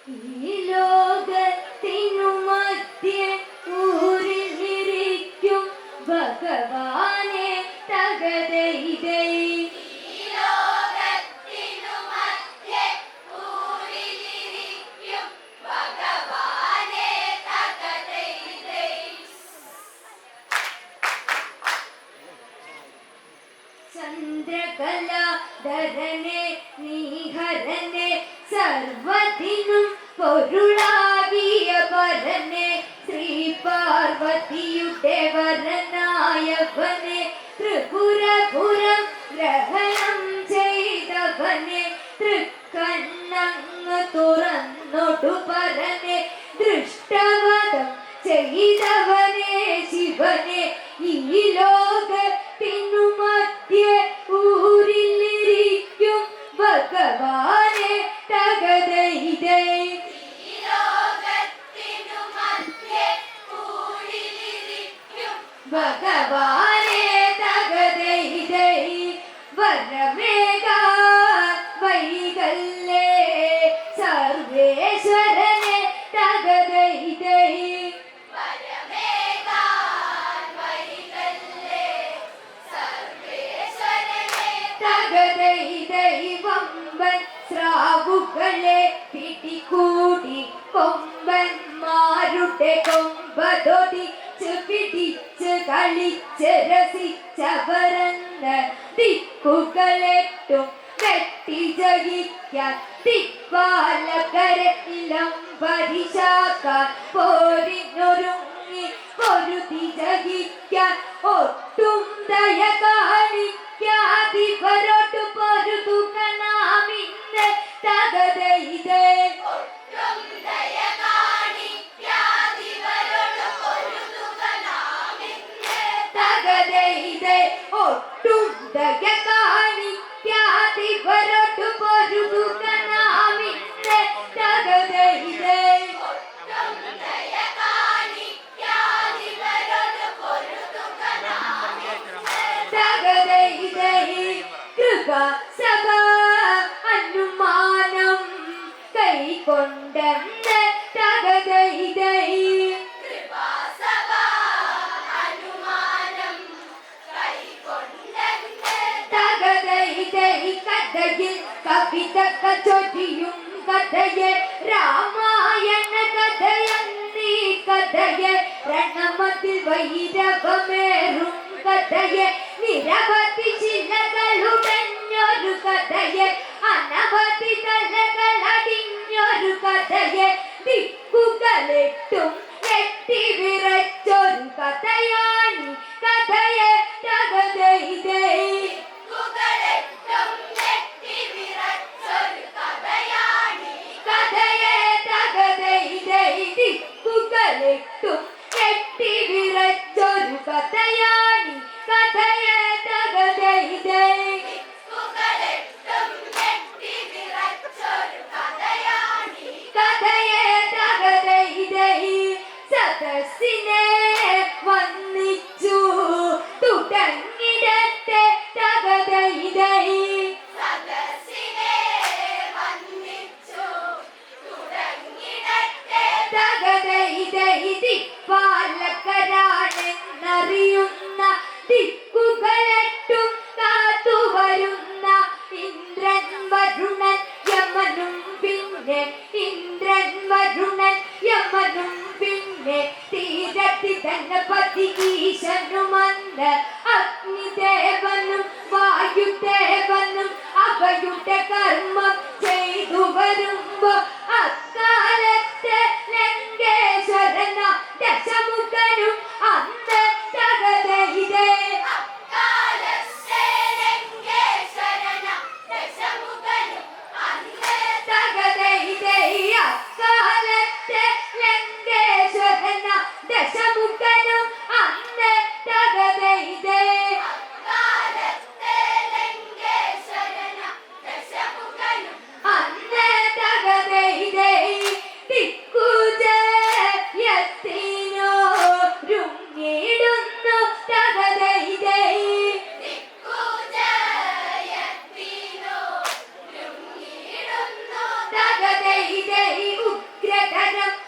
ഈ ലോകത്തിനു മധ്യേ ഊരിലിരിക്കും ഭഗവാനെ തകതൈതൈ. ചന്ദ്രകലാധരനെ നീഹരനെ സർവത്തിനും പൊരുളാകിയ പരനെ ശ്രീ പാർവതിയുടെ വരനായവനെ ത്രിപുരപുരം ഗ്രഹണം ചെയ്തവനെ തൃക്കണ്ണങ്ങ് തുറന്നൊടു പരനെ ദൃഷ്ടവധം ചെയ്തവനെ ശിവനെ ഈ ലോകത്തിനു മധ്യേ ഊരിലിരിക്കും ഭഗവാനെ തകതൈതൈ. ഭഗവാനെ തകതൈതൈ. വരമേഘ വൈകല്ലേ സർവേശ്വരനെ തകതൈതൈ. വമ്പൻ സ്രാവുകളെ പിടികൂടി കൊമ്പന്മാരുടെ കൊമ്പതൊടിച്ച് പിടിച്ച് കളിച്ച് രസിച്ചവരെന്ന് ദിക്കുകളെട്ടും വെട്ടി ജയിക്കാൻ ദിക്പാലകരത്തിലും പരിശാക്കാൻ പോരിനൊരുങ്ങി പൊരുതി ജയിക്കാൻ ഒട്ടും ദയ കാണിക്കാതിവരോട്ടു പൊരുതുക നാം ഇന്ന് തകതൈതൈ. തകതൈതൈ ഒട്ടും ദയ കാണിക്കാതിവരോട്ടു പൊരുതുക നാം ഇന്ന് തകതൈതൈ. കൃപസഭ അനുമാനം കൈക്കൊണ്ടെന്ന് തകതൈതൈ. തകതൈതൈ കഥയിൽ കവിതക ചൊരിയും കഥയെ രാമായണ കഥയെന്നീ കഥയെ രണമതിൽ വൈരവമേറും കഥയെ നിരവധി ശിലകളുടഞ്ഞൊരു കഥയെ അനവധി തലകളടിഞ്ഞൊരു കഥയെ ദിക്കുകളെട്ടും എട്ടി വിറച്ചൊരു കഥയാണ് കഥയെ തകതൈതൈ. കഥയെ തകതൈതൈ. ദിക്കുകളെട്ടും എട്ടി വിറച്ചൊരു കഥയാണ് കഥയെ തകതൈതൈ. കഥയെ തകതൈതൈ. സദസ്സിനെ വന്നിച്ചു തുടങ്ങിടത്തെ തകതൈതൈ. തകതൈതൈ. ദിക്പാലകരാണെന്നറിയുന്ന ദിക്കുകളെട്ടും കാത്തുവരുന്ന ഇന്ദ്രൻ വരുണൻ യമനും പിന്നെ ഇന്ദ്രൻ വരുണൻ യമനും പിന്നെ തീരത്തി തന്നെ പതികീശനുമന്ന് അഗ്നിദേവനും വായുദേവനും അവയുടെ കർമ്മം ചെയ്തു വരുമ്പോ അക്കാലത്തെ ലങ്കേശ്വരന ദശമുഖനും അന്ന് തകതൈതൈ. തകതൈതൈ. അക്കാലത്തെ ലങ്കേശ്വരന ദശമുഖനും അന്ന് തകതൈതൈ. അന്ന് തകതൈതൈ.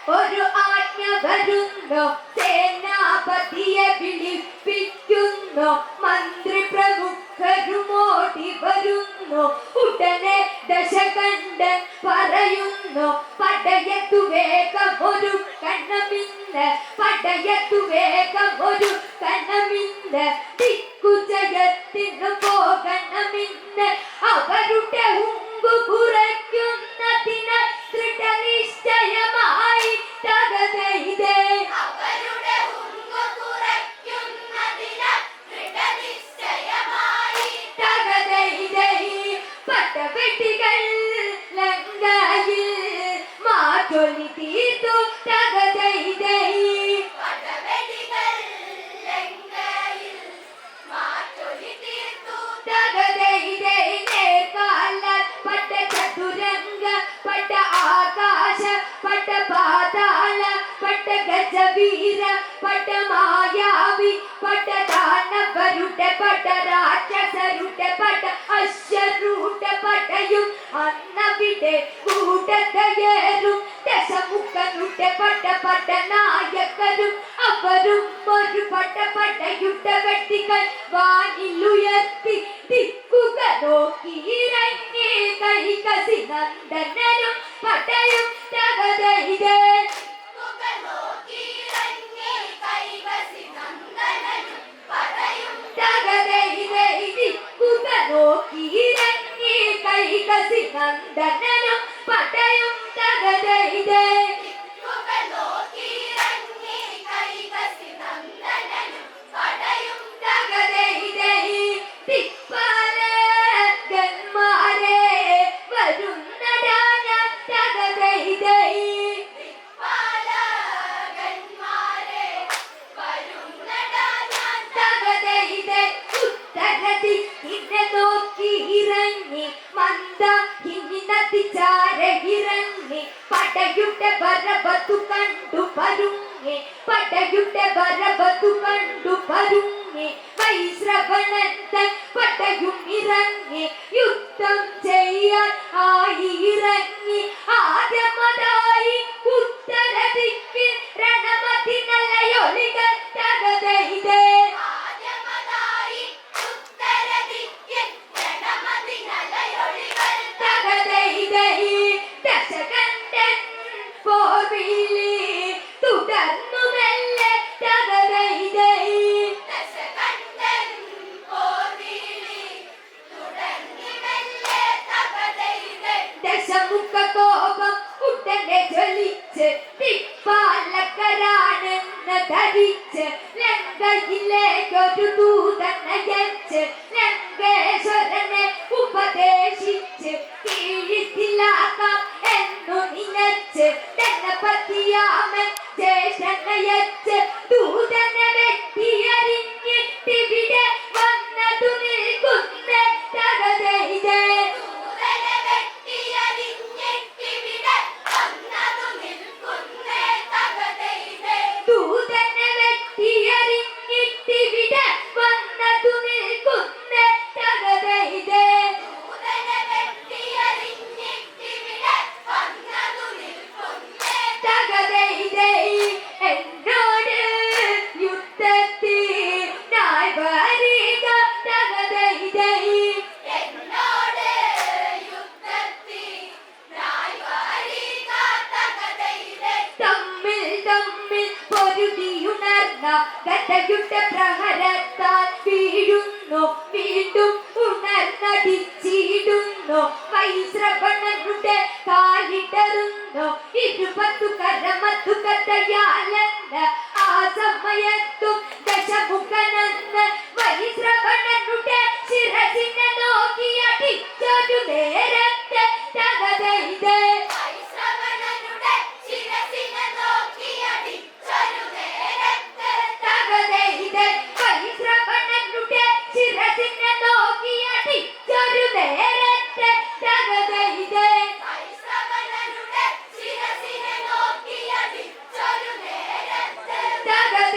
ഒരു ആജ്ഞ വരുന്നു, സേനാപതിയെ വിളിപ്പിക്കുന്നു, മന്ത്രി പ്രമുഖരുമോടി വരുന്നു. ഉടനെ ദശകണ്ഠൻ പറയുന്നു, പടയത്തു വേഗം ഒരു കണ്ണമിന്ന്, പടയത്തു വേഗം ഒരു കണ്ണമിന്ന്, ദിക്കുജയത്തിനു പോകണമിന്ന്. അവരുടെ ഹുങ്കു കുറയ്ക്കുന്നതിന് ദൃഢനിശ്ചയമായി തകതൈതേ. അവരുടെ ഹുങ്കു കുറയ്ക്കുന്നതിന് ദൃഢനിശ്ചയമായി തകതൈതേ. പടവെട്ടികൾ ലങ്കയിൽ മാറ്റൊലി തീർത്തു തകതൈതേ. പടവെടികൾ ലങ്കയിൽ മാറ്റൊലി തീർത്തു തകതൈതേ. നേർക്കാലാൽ പട്ട ചതുരംഗ, പട്ട ആകാശ, പട്ട പാതാള, പട്ട ഗജവീര, പട്ട മായാവി, പട്ട ദാനവരുടെ, പട്ട രാക്ഷസരുടെ, പട്ട അശ്വരുടെ പടയും അന്നവിടെ കൂട്ടത്തയേറും. ദശമുഖനുടെ പട്ട പട്ടനായകരും അവരും ഒരു പട്ട പടയുട്ട വെട്ടികൾ വാനിലുയർത്തി ദിക്കുകൾ നോക്കി ഇറങ്ങി. കൈകസി നന്ദനരും പടയും തകതൈതേ. മുകൾ നോക്കിയിറങ്ങി കൈകസി നന്ദനനും പടയും തകതൈതേ. ദിക്കുകൾ നോക്കി ഇറങ്ങി കൈകസി നന്ദനനും പടയും തകതൈതേ. മുകൾ നോക്കിയിറങ്ങി കൈകസി നന്ദനനും പടയും തകതൈതേ. ദിക്പാലകന്മാരെ വരുന്നടാ ഞാൻ തകതൈതേ. പാലകന്മാരെ വരുന്നടാ ഞാൻ തകതൈതേ. ഉത്തരദിക്കിനെ നോക്കി ഇറങ്ങി മന്ദാകിനി നദിച്ചാര ഇറങ്ങി. പടയുടെ വരവതു കണ്ടു പരുങ്ങി, പടയുടെ വരവതു കണ്ടു പരുങ്ങി. വൈശ്രവണൻ തൻ പടയും ഇറങ്ങി, യുദ്ധം ചെയ്യാൻ ആയി ഇറങ്ങി. ആദ്യമതായി ഉത്തരദിക്കിൽ രണമതിനലയൊലികൾ തകതൈതേ. ആദ്യമതായി ഉത്തരദിക്കിൽ രണമതിനലയൊലികൾ തകതൈതേ. ദശകണ്ഠൻ പോർവിളി തുടർന്നു മെല്ലെ തകതൈതേ. ദശകണ്ഠൻ പോർവിളി തുടർന്നു മെല്ലെ തകതൈതേ. ദശമുഖ കോപം ഉടനെ ജ്വലിച്ച് ദിക്പാലകരാണെന്ന് ധരിച്ച് ലങ്കയിലേക്കൊരു ദൂതനയച്ച് ലങ്കേശ്വരനെ ഉപദേശിച്ച് കീഴിലാക്കാം എന്നു നിനച്ച് ഗണപതിയാമൻ ജ്യേഷ്ഠനയച്ച് ദൂതനെ വെട്ടിയറിഞ്ഞിട്ടിവിടെ വന്നതു നിൽക്കുന്ന തകതൈതേ. ദൂതനെ വെട്ടിയരിഞ്ഞിട്ടിവിടെ വന്നതു നിൽക്കുന്നേ തകതൈതേ. ദൂതനെ വെട്ടിയറിഞ്ഞിട്ടിവിടെ വന്നതു നിൽക്കുന്ന തകതൈതേ. ദൂതനെ വെട്ടിയരിഞ്ഞിട്ടിവിടെ വന്നതു നിൽക്കുന്നേ തകതൈതേ. എന്നോട് യുദ്ധത്തിനായി വരിക തകതൈതേ. എന്നോട് യുദ്ധത്തിനായി വരിക തകതൈതേ. തമ്മിൽ തമ്മിൽ പൊരുതിയുണർന്ന ഗതയുടെ പ്രഹരത്താൽ വീഴുന്നു, വീണ്ടും ഉണർന്നടിച്ചിടുന്നു. വൈശ്രവണനുടെ കാലിടറുന്നു, ഇരുപത്തു കരമത്തു കഥയാലെന്ന്. ആ സമയത്തും ദശമുഖനെന്ന് വൈശ്രവണനുടെ ശിരസിനെ നോക്കിയടിച്ചൊരു നേരത്തെ തകതൈതേ. വൈശ്രവണനുടെ ശിരസിനെ നോക്കിയടിച്ചൊരു നേരത്ത് തകതൈതേ. വൈശ്രവണനുടെ ശിരസിനെ നോക്കിയടിച്ചൊരു നേരത്തെ തകതൈതേ. വൈശ്രവണനുടെ ശിരസിനെ നോക്കിയടിച്ചൊരു നേരത്ത് തകതൈതേ.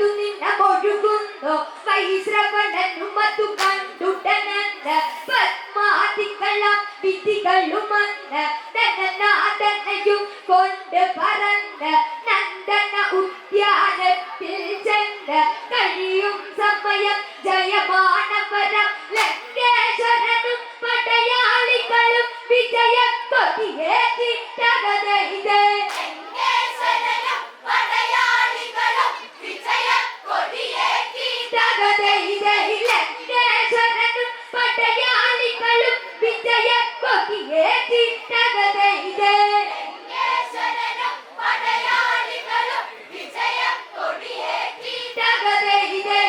മയ്യത്തു നിന്നമൊഴുകുന്നു വൈശ്രവണനും അതു കണ്ടുടനന്ന് പത്മാദികള വിധികളുമന്ന് ധനനാഥനയും കൊണ്ട് പറന്ന് നന്ദന ഉദ്യാനത്തിൽ ചെന്ന് കഴിയും സമയം ജയമാനവരം ലങ്കേശ്വരനും പടയാളികളും വിജയ കൊടിയേറ്റി തകതയിതേ ലങ്കേശ്വരനും പടയാളികളും വിജയക്കൊടിയേറ്റി തകതയിതേ ലങ്കേശ്വരനും പടയാളികളും വിജയ കൊടിയേറ്റി തകതയിതേ ലങ്കേശ്വരനും പടയാളികളും വിജയക്കൊടിയേറ്റി തകതയിതേ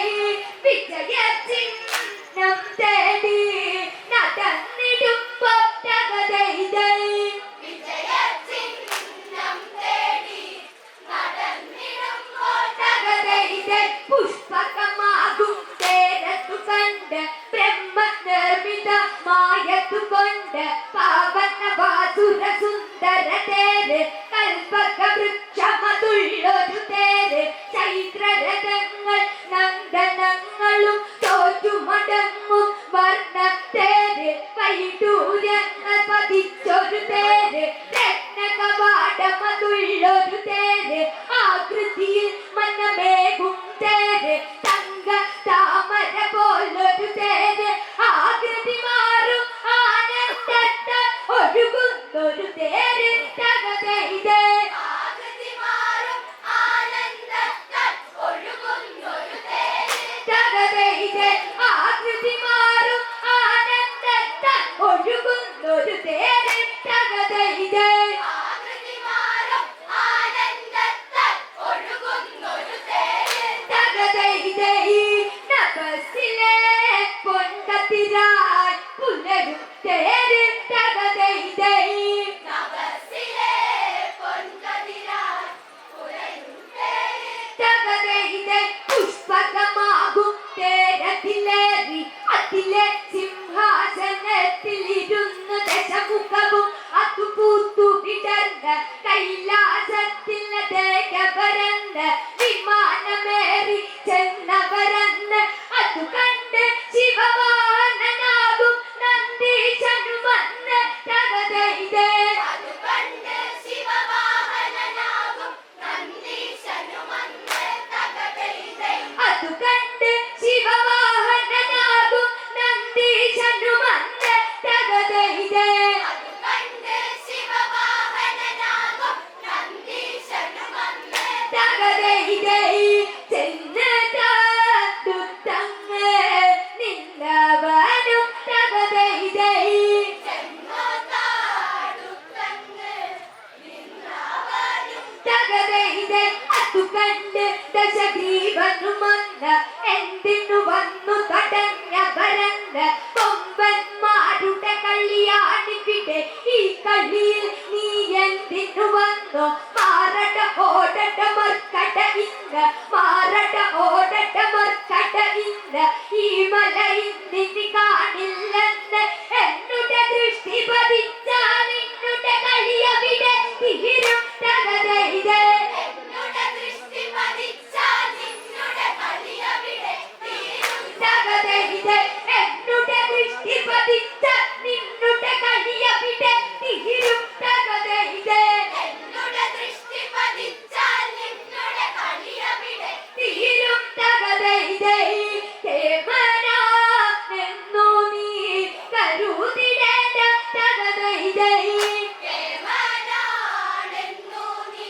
വിജയചിഹ്നം തേടി നടന്നിടുമ്പോ തകതയിതേ വിജയചിഹ്നം തേടി നടന്നിടുമ്പോൾ തകതയിതേ പുഷ്പകമാകും തേരത്തു കണ്ട് ബ്രഹ്മനിർമ്മിതമായതുകൊണ്ട് പാവനവാസുര സുന്ദര തേര് കൽപക വൃക്ഷമതുള്ളൊരു തേര് ചൈത്രരഥങ്ങൾ നന്ദനങ്ങളും തോറ്റുമടങ്ങും വർണ്ണ തേര് വൈഡൂര്യങ്ങൾ പതിച്ചൊരു തേര് രത്നകവാടമതുള്ളൊരു തേര് ആകൃതിയിൽ മനമേകും തേര് തങ്ക താമര പോലൊരു തേര് ആകൃതി മാറും ആനന്ദത്താൽ ഒഴുകുന്നൊരു തേര് തകതയിതേ ആകൃതി മാറും ആനന്ദത്താൽ ഒഴുകുന്നൊരു തേര് തകതയിതേ ആകൃതി മാറും ആനന്ദത്താൽ ഒഴുകുന്നൊരു തേര് തകതയിതേ ആകൃതി മാറും ആനന്ദത്താൽ ഒഴുകുന്നൊരു തേര് തകതയിതേ നഭസിലെ പൊൻകതിരായി പുലരും തേര് തകതയിതേ നഭസിലെ പൊൻകതിരാൽ പുലരും തേര് തകതയിതേ പുഷ്പകമാകും തേരതിലേറി അതിലെ സിംഹാസനത്തിലിരുന്ന് ദശമുഖവും അതു പൂത്തു വിടർന്ന് കൈലാസത്തിൽ ദേഹവരന്ന് വിമാനമേറി ചെന്നവരന്ന് അതു കണ്ട് ശിവവാഹനനാകും നന്ദീശനുമന്ന് തകതയിതേ അതു കണ്ട് ശിവവാഹനനാകും നന്ദീശനുമന്ന് തകതയിതേ അതു കണ്ട് ശിവവാഹനനാകും നന്ദീശനുമന്ന് തകതയിതേ അതു കണ്ട് ശിവവാഹനനാകും നന്ദീശനുമന്ന് തകതയിതേ ചെന്ന് താത്തുത്തങ്ങ് നിന്നവനും തകതയിതേ ചെന്നോതാടുത്തങ്ങ് നിന്നവനും തകതയിതേ അതു കണ്ട് ദശഗ്രീവനുമന്ന് എന്തിനു വന്നു തടഞ്ഞവരന്ന് കൊമ്പന്മാരുടെ കളിയാണിവിടെ ഈ കളിയിൽ നീ എന്തിനു വന്നു മാറട ഓടട്ട മർക്കട ഇന്ന് മാറട ഓടട്ട മർക്കട ഇന്ന് ഈ മലയിൽ നിന്നെ കാണില്ലെന്ന് എന്നുടെ ദൃഷ്ടി പതിച്ചാൽ നിന്നുടെ കളിയവിടെ തീരും തകതയിതേ എന്നുടെ ദൃഷ്ടി പതിച്ചാൽ നിന്നുടെ കളിയവിടെ തീരും തകതയിതേ എന്നുടെ ദൃഷ്ടി പതിച്ചാൽ നിന്നുടെ കളിയവിടെ തീരും തകതയിതേ എന്നുടെ ദൃഷ്ടി പതിച്ചാൽ നിന്നുടെ കളിയവിടെ തീരും തകതയിതേ കേമനാണെന്നു നീ കരുതിടേണ്ട തകതയിതേ കേവലാണെന്നു നീ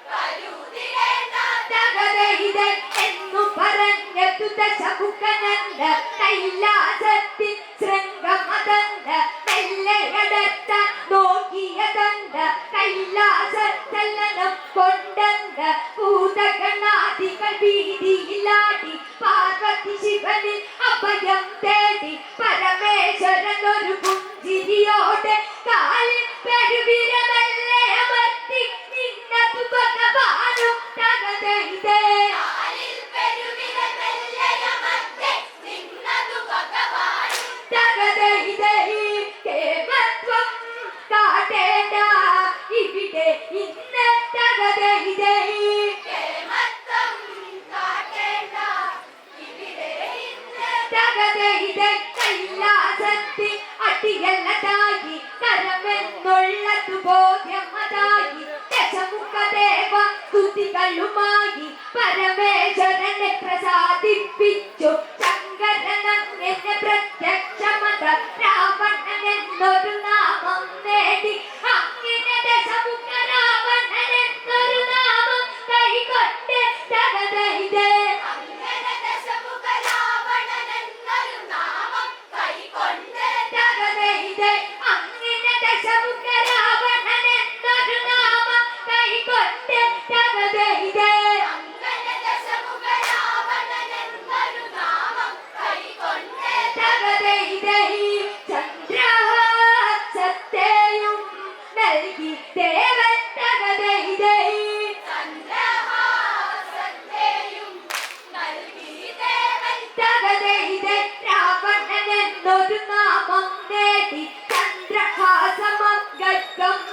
കരുതിടേണ്ട തകതയിതേ എന്നു പറഞ്ഞതു ദശമുഖനന്ദ കൈലാസത്തിൽ ശൃംഗമതന്ദ മെല്ലയടർത്ത നോക്കിയതന്ദ കൈലാസത്തലനം കൊണ്ടന്ദ ഭൂതഗണാദികൾ ഭീതിയിലാടി പാർവതി ശിവനിൽ അഭയം തേടി പരമേശ്വരനൊരു പുഞ്ചിരിയോടെ കാലിൽ പെരുവിരമല്ലേ അമർത്തി നിന്നതു ഭഗവാനും തകതയിതേ കാലിൽ പെരുവിരൽ മെല്ലെയമർത്തി നിന്നതു ഭഗവാനും തകതയിതേ കേമത്വം കാട്ടേണ്ട ഇവിടെ ഇന്ന് തകതയിതേ കേമത്വം കാട്ടേണ്ട സ്തുതികളുമായി പരമേശ്വരനെ പ്രസാദിപ്പിച്ചു. ശങ്കരനങ്ങനെ പ്രത്യക്ഷമത രാവണൻ എന്നൊരു നാമം നേടി. അങ്ങനെ ദശമുഖ രാവണൻ എന്നൊരു നാമം കൈകൊണ്ട് തകതൈതേ. അങ്ങനെ ദശമുഖ രാവണൻ എന്നൊരു നാമം കൈകൊണ്ട് തകതൈതേ. അങ്ങനെ ദശമുഖ രാവണൻ എന്നൊരു നാമം കൈകൊണ്ട് തകതൈതേ. അങ്ങനെ ദശമുഖ രാവണൻ എന്നൊരു നാമം കൈകൊണ്ട് തകതൈതേ. ചന്ദ്രഹാസത്തെയും നൽകി ദേവൻ തകതൈതേ. ചന്ദ്രഹാസത്തെയും നൽകി ദേവൻ തകതൈതേ. രാവണൻ എന്നൊരു നാമം നേടി. ചന്ദ്രഹാസമംഗം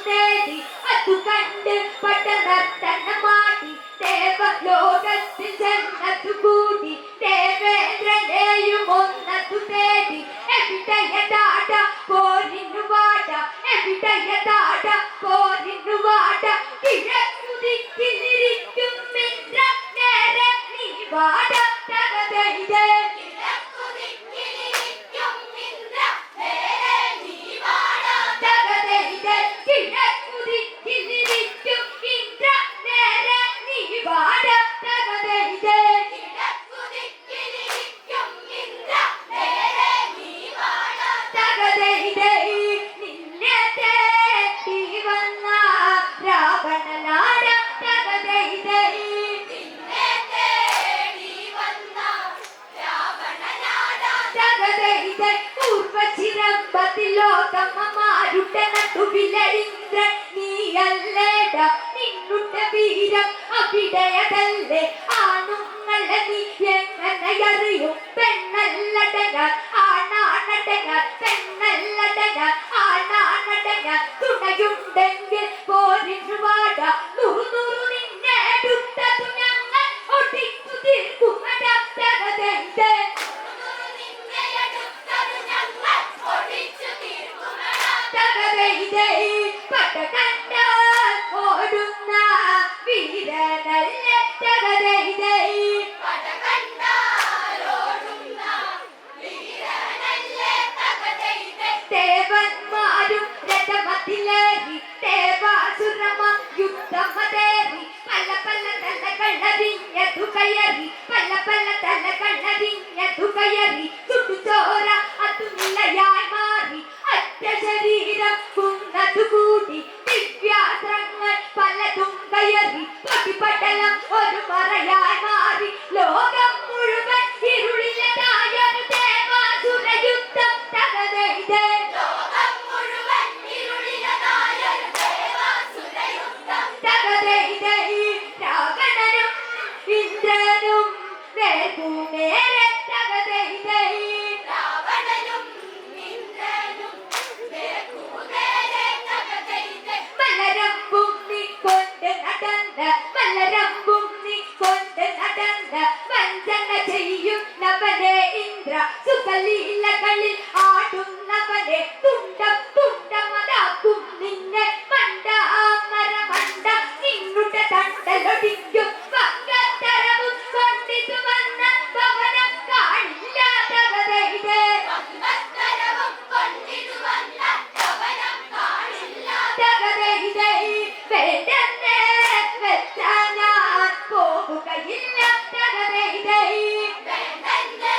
നേടി. അതു കണ്ട് പടനർത്തനമാടി. ദേവലോകത്തിൽ ചെന്നതു കൂടി. ദേവേന്ദ്രനെയും ഒന്നതു തേടി. എവിടെയതാട പോരിനു വാട. എവിടെയതാട പോരിനു വാട. കിഴക്കുദിക്കിലിരിക്കും ഇന്ദ്ര നേരെ നീ വാട തകതൈതേ. കിഴക്കുദിക്കിലിരിക്കും ഇന്ദ്ര നേരെ നീ വാട. തകതൈതേ. കിഴക്കുദിക്കിലിരിക്കും ഇന്ദ്ര നേരെ നീ വാട തകതൈതേ. കിഴക്കുദിക്കിലിരിക്കും ഇന്ദ്ര നേരെ നീ വാട. തകതൈതേ. നിന്നെ തേടി വന്ന രാവണനാട തകതൈതേ. നിന്നെ തേടി വന്ന രാവണനാടാ. തകതൈതേ. പൂർവ്വചിരമ്പതിലോകമ്മമാരുടെ നടുവിലെ ഇന്ദ്രൻ നീയല്ലേട. നിന്നുടെ വീരം അവിടെയതല്ലേ. ആണുങ്ങളെ നീ എങ്ങനെയറിയും. പെണ്ണല്ലടങ്ങാൻ ആണാണടങ്ങാൻ. പെണ്ണല്ലടങ്ങാൻ ആണാണടങ്ങാൻ. തുണയുണ്ടെങ്കിൽ പോരിനു വാട. നൂറു നിന്നെ എടുത്തതു ഞങ്ങൾ ഒടിച്ചു തീർക്കുമട തകതൈതേ. നിന്നെ എടുത്തത് ഞങ്ങൾ ഒടിച്ചു തീർക്കുമെടാ. തകതൈതേ. പട കണ്ടാൽ ഓടുന്ന വീരനല്ലേ തകതൈതേ. പട കണ്ടാലോടുന്ന വീരനല്ലേ തകതൈതേ. ദേവന്മാരും രഥമതിലേറി. ദേവാസുരമ യുദ്ധമതേറി. പല പല തലകളറിഞ്ഞതു കയറി. പല പല തലകളറിഞ്ഞതു കയറി. ചുട്ടുചോര അതു നിലയായി മാറി. അറ്റ ശരീരം കുന്നതു കൂടി. ദിവ്യാസ്ത്രങ്ങൾ പലതും കയറി. പൊടിപടലം ഒരു മറയായി മാറി. ലോകം മുഴുവൻ ഇരുളിലതായൊരു ദേവാസുര യുദ്ധം തകതൈതേ. ലോകം മുഴുവൻ ഇരുളിലതായൊരു ദേവാസുരയുദ്ധം. തകതൈതേ. രാവണനും ഇന്ദ്രനും നേർക്കുനേരെ തകതൈതേ. രാവണനും ഇന്ദ്രനും നേർക്കുനേരെ തകതൈതേ. മലരമ്പും നീക്കൊണ്ട് നടന്ന. മലരമ്പും നീക്കൊണ്ട് നടന്ന. വഞ്ചന ചെയ്യുന്നവനെ ഇന്ദ്ര. സുഖലീലകളിൽ ആടുന്നവനെ. തുണ്ടം തുണ്ടമതാക്കും നിന്നെ. മണ്ട മരമണ്ട നിന്നുടെ തണ്ടലൊടിക്കും. വങ്കത്തരവും കൊണ്ടിതു വന്ന ഭവനം കാണില്ല തകതൈതേ. വങ്കത്തരവും കൊണ്ടിതു വന്ന ഭവനം കാണില്ല. തകതൈതേ. വേണ്ടെന്നേ വെച്ച ഞാൻ പോവുകയില്ല തകതൈതേ. വേണ്ടെന്ന്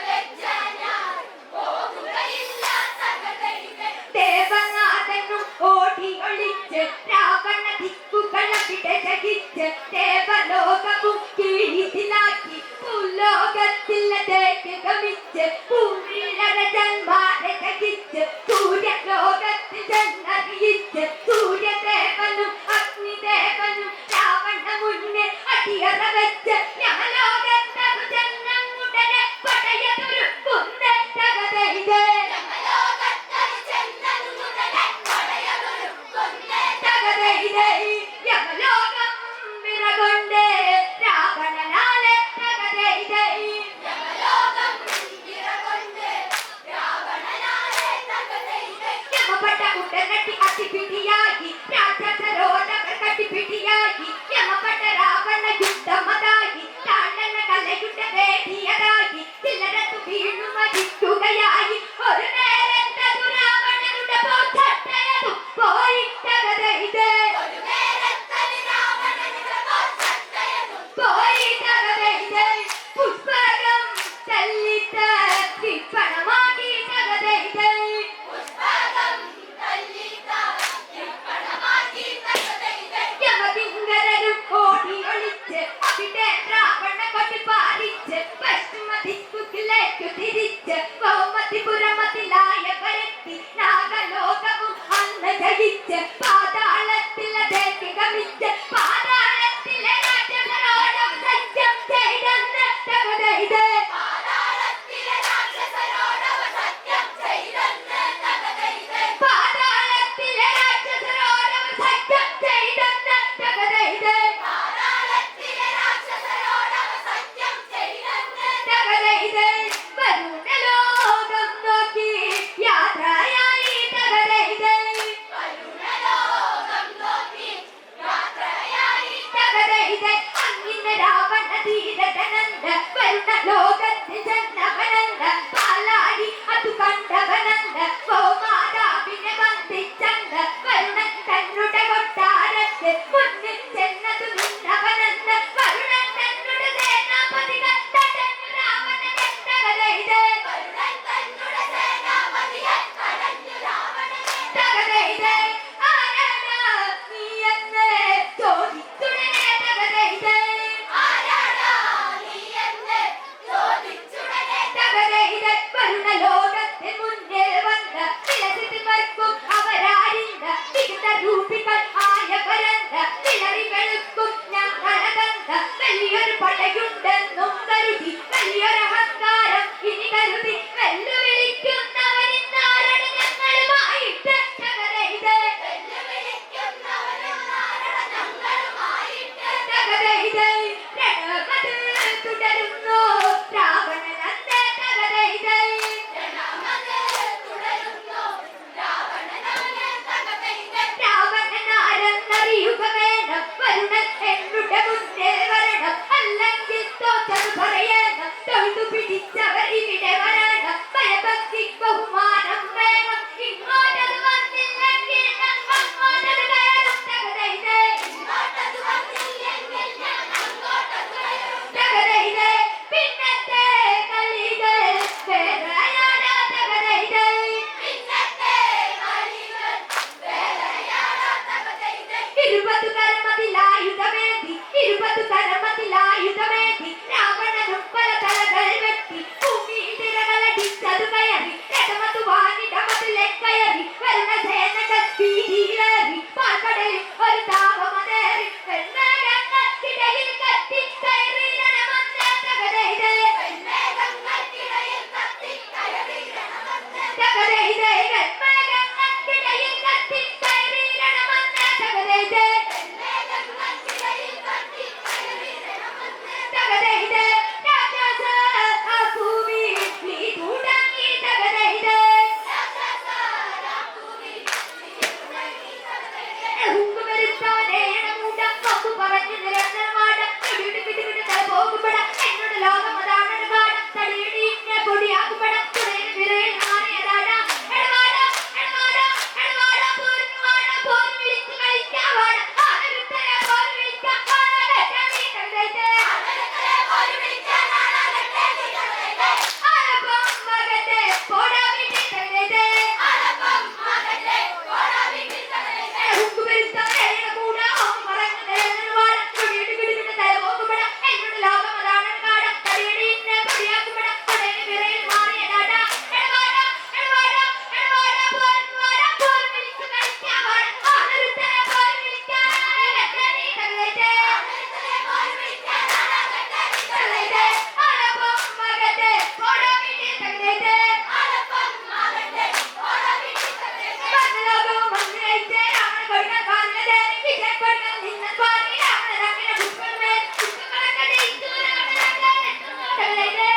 വെച്ച ഞാൻ പോകുകയില്ല തകതൈതേ. ദേവനാഥനും ഓടി ഒളിച്ച്. രാവണ ദിക്കുകളവിടെ ജയിച്ച്. ദേവലോകവും കീഴിലാക്കി. ഭൂലോകത്തിലതേക്ക് ഗമിച്ച്. പൂരിളരജന്മാരെ ജയിച്ച്. സൂര്യലോകത്തിൽ ചെന്നറിയിച്ച്. സൂര്യദേവനും അഗ്നിദേവനും രാവണ മുന്നിൽ അടിയറ വെച്ച്. യമലോകത്തതു ചെന്നുടനെ പടയതൊരുക്കുന്നേ തകതൈതേ. യമലോകത്തത് ചെന്നതുടനെ പടയതൊരുക്കുന്നേ തകതൈതേ. യമലോകം വിറകൊണ്ടേ രാവണനാലെ വരുന്ന ലോകത്തിൽ ചെന്നവനല്ല പാലാടി അത് കണ്ടവനല്ല ഗോമാതാവിനെ വന്ദിച്ചണ്ട് വരുണൻ തന്നുടെ കൊട്ടാരത്തിൽ മുന്നിൽ ചെന്നതു നിന്നവനല്ല വരുണൻ തന്നുടെ സേനാപതികൾ തടഞ്ഞു രാവണനെ തകതയിത് വരുണൻ തന്നുടെ സേനാപതിയെ തടഞ്ഞു രാവണനെ തകതയിത് ആരാടാ നീ എന്ന് ചോദിച്ചുടനെ തകതയിത് ആരാടാ നീ എന്ന് ചോദിച്ചുടനെ തകതയിത് വരുന്ന ലോകത്തിൽ മുന്നിൽ വന്ന് വിലസിതിവർക്കും അവരാരില്ല വിവിധ രൂപികൾ ആയവരല്ല വിളറി വെളുക്കും ഞങ്ങളകന്ത വലിയൊരു പടയുണ്ടെന്നും കരുതി വലിയൊരു അഹങ്കാരം ഇനി കരുതി വെല്ലുവിളിക്കുന്നവരിന്നാരാണ് ഞങ്ങളുമായിട്ട് തകതയിത് വെല്ലുവിളിക്കുന്നവരെന്നാരാണ് ഞങ്ങളുമായിട്ട് തകതയിത് രണമത് തുടരുന്നു രാവണനന്ദ തകതയിത് രണമത് തുടരുന്നു രാവണനവനെ തകതയിത് രാവണനാരെന്നറിയുക വേണം വരുണൻ എന്നുടെ മുന്നിൽ വരണം അല്ലെങ്കിൽ തോറ്റത് പറയണം തൊഴുതു പിടിച്ചവർ ഇവിടെ വരണം ഭയഭക്തി ബഹുമാനം വേണം ഇങ്ങോട്ടത് വന്നില്ലെങ്കിൽ അങ്ങോട്ടത് കയറും തകതയിത് ഇങ്ങോട്ടത് വന്നില്ലെങ്കിൽ ഞാൻ അങ്ങോട്ടത് കയറും തകതയിത് പിന്നത്തെ കളികൾ വേറെയാണോ തകതയിത് പിന്നത്തെ കളികൾ വേറെയാണോ തകതയിത് ഇരുപതു കരമതിലായുധമേന്തി ഇരുപതു കരമതിലായുധമേന്തി രാവണനും പല തലകൾ വെട്ടി ഭൂമിയിൽ തിരകളടിച്ചതു കയറി രഥമതു വാനിടമതിലെ കയറി വരുന്ന സേനകൾ വീതിയിലേറി പാൽക്കടലിൽ ഒരു താപമതേറി വെണ്ണകങ്ങൾക്കിടയിൽ കത്തി കയറി രണമന്നേ തകതയിത് വെൺമേഘങ്ങൾക്കിടയിൽ കത്തി കയറി രണമന്നേ തകതയിത് വെൺമേഘങ്ങൾക്കിടയിൽ കത്തി കയറി രണമന്നേ തകതയിത് വെൺമേഘങ്ങൾക്കിടയിൽ കത്തി കയറി രണമന്നേ തകതയിത് രാജാസ ആ ഭൂമി നീ തുടങ്ങി തകതയിത് രാക്ഷസരാഭൂമി നീ തകതയിത് ഹുങ്കുമരുത്താനേ മൂട കൊമ്പു പറഞ്ഞു നിരന്തരമാട ഇടിവിട്ട് പിടിവിട്ട് തല പോകുമ്പട എന്നോട് ലോകം അതാണ് പാട തടിയിടിഞ്ഞ പൊടിയാകുമ്പട തുടയിൽ വിരയിൽ മാറിയതാട എടവാട എടവാട എടവാട പോരും വിളിച്ചു കളിക്കാവാട ആനരുത്തരെ പോരും വിളിക്കാൻ നീ തകതയിത് ആനരക്കരെ പോലും വിളിച്ചാൽ ആനാകട്ടെ നീ തകതയിത് ആലപ്പം മകത്തെ പോടാ വീട്ടിൽ തകതയിത് ആലപ്പം ആകട്ടെ പോടാ വീട്ടിൽ തകതയിത് ഹുങ്കുമരുത്താനേ മൂട പറഞ്ഞു നിരന്തരമാട തുടയിൽ പിടിവിട്ട് തല പോകുമ്പട എന്നോട് ലോകം അതാണ് പാട തടിയിടിഞ്ഞ പൊടിയാകുമ്പട തുടയിൽ വിരയിൽ മാറിയതാട എടവാട എടവാട എടവാട പോരും വിളിച്ചു കളിക്കാവാട ആനരുത്തരെ പോരും വിളിക്കാൻ നീ തകതയിത് ആനരക്കരെ പോലും വിളിച്ചാൽ ആനാകട്ടെ നീ തകതയിത് ആലപ്പം മകത്തെ പോടാ വീട്ടിൽ തകതയിത് ആലപ്പം ആകട്ടെ പോടാ വീട്ടിൽ തകതയിത് പരലോകവും മന്ത്രിച്ചേ രാവണ കൊടികൾ കാണുന്നത് വിജയ കൊടികൾ നിന്നൽ പാറി രാവണരങ്ങനെ പുഷ്പമേ പുഷ്പങ്ങളൊക്കെ ജയിച്ചു തകതയിത്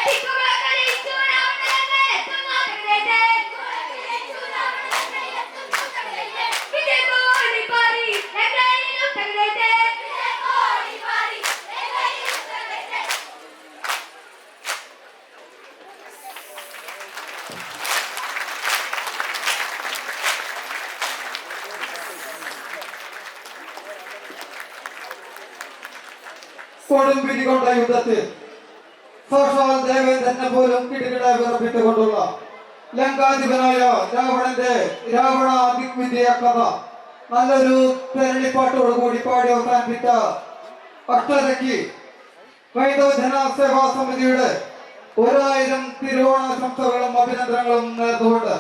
ദിക്കുകളൊക്കെ ജയിച്ചു രാവണരങ്ങനെ എത്തുന്നു തകതയിത് വിജയ കോടി പാറി എങ്ങനെയും തകതയിത് കൊടുമ്പിരികൊണ്ട യുദ്ധത്തിൽ സാക്ഷാൽ ദേവേന്ദ്രനെ പോലും കിടുകിട വിറപ്പിട്ടുകൊണ്ടുള്ള ലങ്കാധിപനായ രാവണ ദിഗ്വിജയ കഥ നല്ലൊരു തെരളിപ്പാട്ടോടുകൂടി പാടി അവസാനിപ്പിച്ച അഷ്ടരയ്ക്ക് വൈദവ ജനസേവാ സമിതിയുടെ 1000 തിരുവോണാശംസകളും അഭിനന്ദനങ്ങളും നേർന്നുകൊണ്ട്